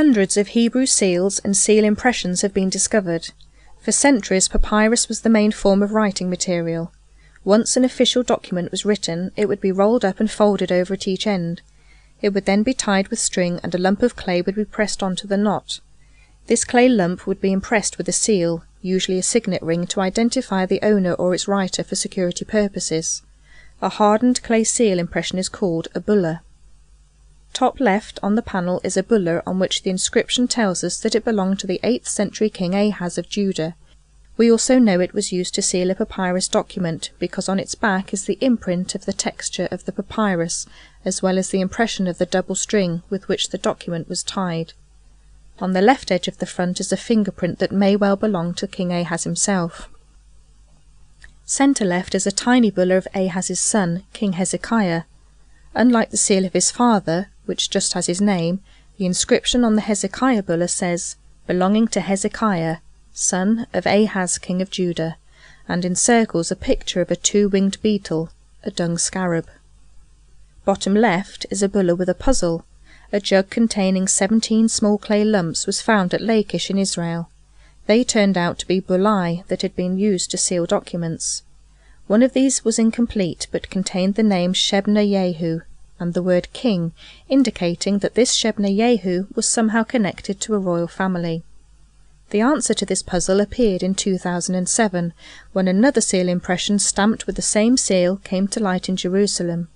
Hundreds of Hebrew seals and seal impressions have been discovered. For centuries, papyrus was the main form of writing material. Once an official document was written, it would be rolled up and folded over at each end. It would then be tied with string, and a lump of clay would be pressed onto the knot. This clay lump would be impressed with a seal, usually a signet ring, to identify the owner or its writer for security purposes. A hardened clay seal impression is called a bulla. Top left on the panel is a bulla on which the inscription tells us that it belonged to the 8th century king Ahaz of Judah. We also know it was used to seal a papyrus document because on its back is the imprint of the texture of the papyrus, as well as the impression of the double string with which the document was tied. On the left edge of the front is a fingerprint that may well belong to King Ahaz himself. Centre left is a tiny bulla of Ahaz's son, King Hezekiah. Unlike the seal of his father, which just has his name, the inscription on the Hezekiah bulla says, "Belonging to Hezekiah, son of Ahaz, king of Judah," and encircles a picture of a two-winged beetle, a dung scarab. Bottom left is a bulla with a puzzle. A jug containing 17 small clay lumps was found at Lachish in Israel. They turned out to be bullae that had been used to seal documents. One of these was incomplete, but contained the name Shebna Yehu and the word king, indicating that this Shebna Yehu was somehow connected to a royal family. The answer to this puzzle appeared in 2007, when another seal impression stamped with the same seal came to light in Jerusalem.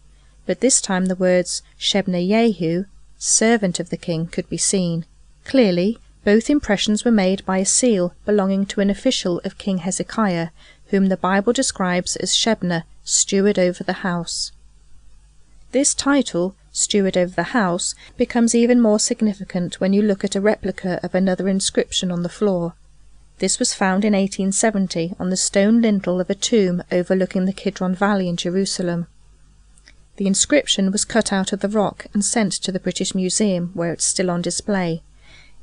But this time the words Shebna Yehu, servant of the king, could be seen. Clearly, both impressions were made by a seal belonging to an official of King Hezekiah, whom the Bible describes as Shebna, steward over the house. This title, steward over the house, becomes even more significant when you look at a replica of another inscription on the floor. This was found in 1870 on the stone lintel of a tomb overlooking the Kidron Valley in Jerusalem. The inscription was cut out of the rock and sent to the British Museum, where it's still on display.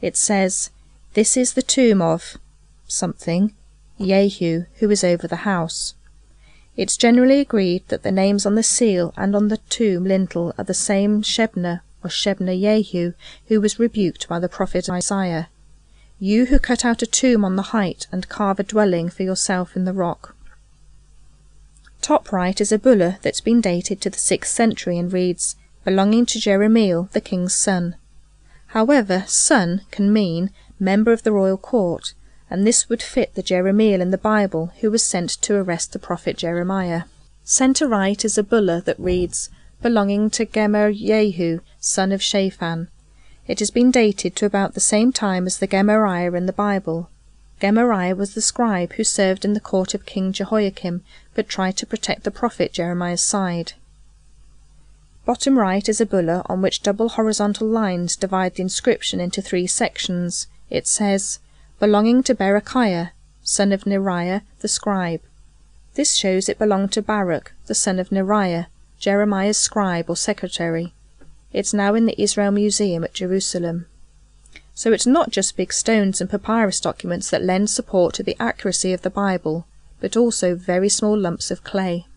It says, "This is the tomb of something, Yehu, who is over the house." It's generally agreed that the names on the seal and on the tomb lintel are the same Shebna or Shebna Yehu who was rebuked by the prophet Isaiah. "You who cut out a tomb on the height and carve a dwelling for yourself in the rock." Top right is a bulla that's been dated to the 6th century and reads, "Belonging to Jeremiel, the king's son." However, son can mean member of the royal court, and this would fit the Jeremiel in the Bible who was sent to arrest the prophet Jeremiah. Centre right is a bulla that reads, "Belonging to Gemer Yehu, son of Shaphan." It has been dated to about the same time as the Gemariah in the Bible. Gemariah was the scribe who served in the court of King Jehoiakim, but tried to protect the prophet Jeremiah's side. Bottom right is a bulla on which double horizontal lines divide the inscription into 3 sections. It says, "Belonging to Berechiah, son of Neriah, the scribe." This shows it belonged to Baruch, the son of Neriah, Jeremiah's scribe or secretary. It's now in the Israel Museum at Jerusalem. So it's not just big stones and papyrus documents that lend support to the accuracy of the Bible, but also very small lumps of clay.